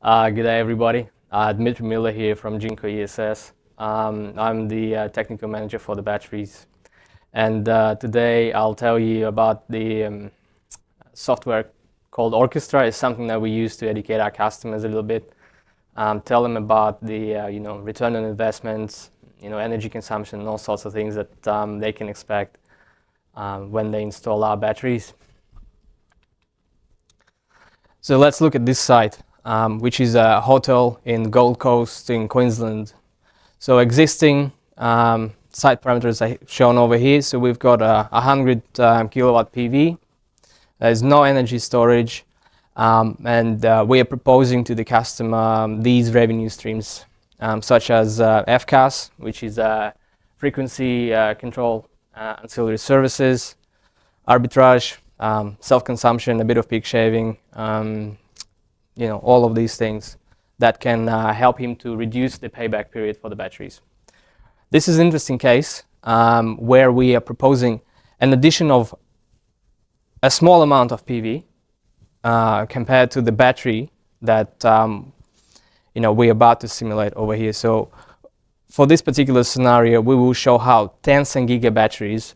Good day, everybody. Dmitry Miller here from Jinko ESS. I'm the technical manager for the batteries. And today I'll tell you about the software called Orchestra. It's something that we use to educate our customers a little bit, tell them about the return on investments, energy consumption, and all sorts of things that they can expect when they install our batteries. So let's look at this site, which is a hotel in Gold Coast in Queensland. So existing site parameters are shown over here. So we've got a 100 kilowatt PV. There's no energy storage, and we are proposing to the customer these revenue streams, such as FCAS, which is frequency control ancillary services, arbitrage, self-consumption, a bit of peak shaving, all of these things that can help him to reduce the payback period for the batteries. This is an interesting case where we are proposing an addition of a small amount of PV compared to the battery that we're about to simulate over here. So for this particular scenario, we will show how 10 giga batteries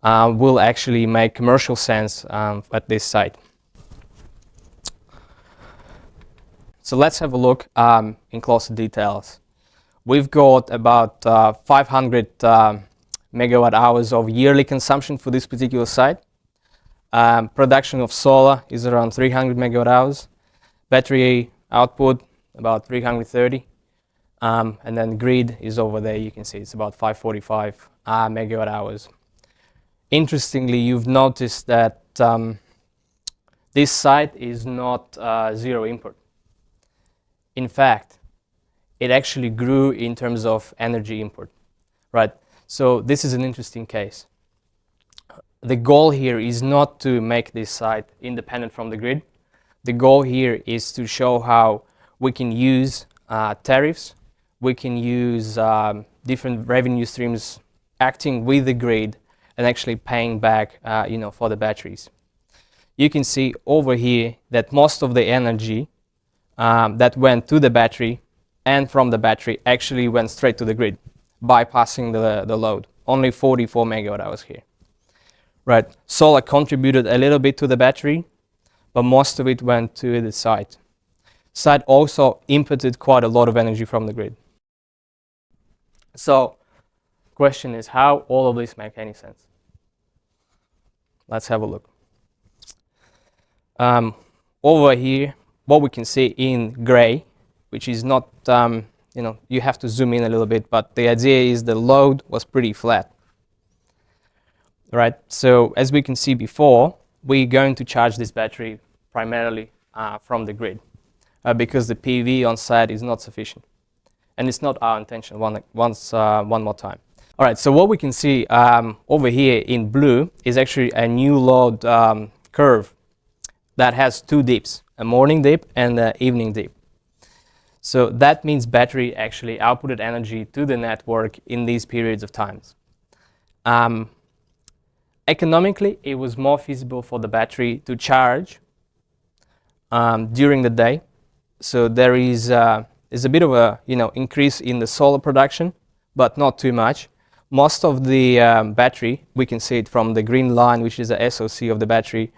will actually make commercial sense at this site. So let's have a look in closer details. We've got about 500 megawatt hours of yearly consumption for this particular site. Production of solar is around 300 megawatt hours. Battery output about 330. And then grid is over there. You can see it's about 545 megawatt hours. Interestingly, you've noticed that this site is not zero input. In fact, it actually grew in terms of energy input, right? So this is an interesting case. The goal here is not to make this site independent from the grid. The goal here is to show how we can use tariffs, we can use different revenue streams acting with the grid and actually paying back for the batteries. You can see over here that most of the energy that went to the battery and from the battery actually went straight to the grid, bypassing the load. Only 44 megawatt hours here. Right, solar contributed a little bit to the battery, but most of it went to the site. Site also inputted quite a lot of energy from the grid. So, question is, how all of this make any sense? Let's have a look. Over here, what we can see in gray, which is not, you have to zoom in a little bit, but the idea is the load was pretty flat. Right, so as we can see before, we're going to charge this battery primarily from the grid because the PV on site is not sufficient. And it's not our intention, one more time. All right, so what we can see over here in blue is actually a new load curve that has two dips, a morning dip and an evening dip. So that means battery actually outputted energy to the network in these periods of times. Economically, it was more feasible for the battery to charge during the day. So there is a bit of a increase in the solar production, but not too much. Most of the battery, we can see it from the green line, which is the SOC of the battery,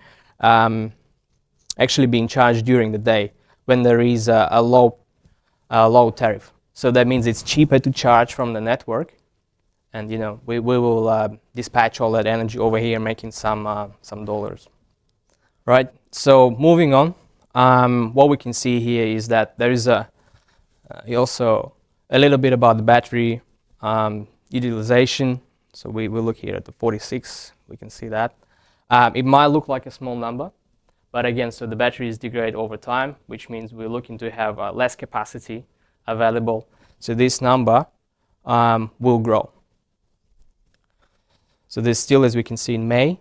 actually being charged during the day when there is a low tariff. So that means it's cheaper to charge from the network, and we will dispatch all that energy over here, making some dollars. Right. So moving on, what we can see here is that there is also a little bit about the battery utilization. So we will look here at the 46. We can see that it might look like a small number. But again, so the batteries degrade over time, which means we're looking to have less capacity available. So this number will grow. So there's still, as we can see in May,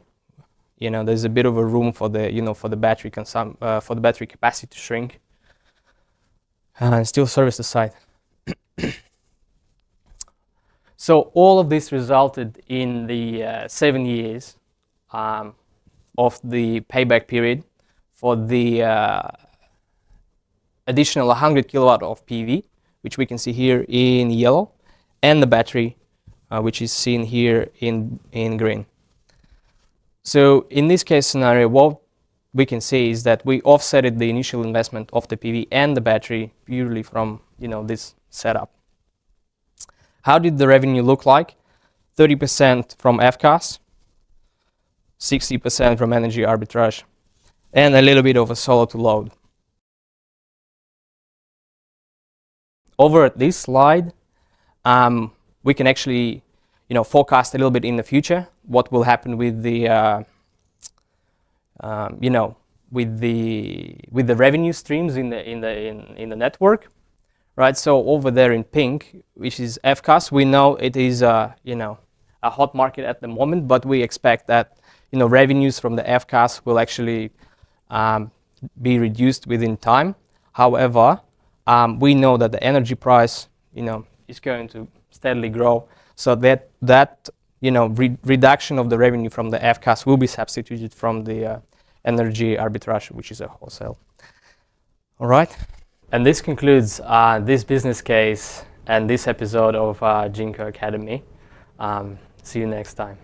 there's a bit of a room for the for the battery capacity to shrink and still service the site. So all of this resulted in the 7 years of the payback period for the additional 100 kilowatt of PV, which we can see here in yellow, and the battery, which is seen here in green. So in this case scenario, what we can see is that we offsetted the initial investment of the PV and the battery purely from this setup. How did the revenue look like? 30% from FCAS, 60% from energy arbitrage, and a little bit of a solar to load. Over at this slide, we can actually forecast a little bit in the future what will happen with the with the revenue streams in the network, right? So over there in pink, which is FCAS, we know it is a hot market at the moment, but we expect that revenues from the FCAS will actually be reduced within time. However, we know that the energy price is going to steadily grow, so that reduction of the revenue from the FCAS will be substituted from the energy arbitrage, which is a wholesale. All right, and this concludes this business case and this episode of Jinko Academy. See you next time.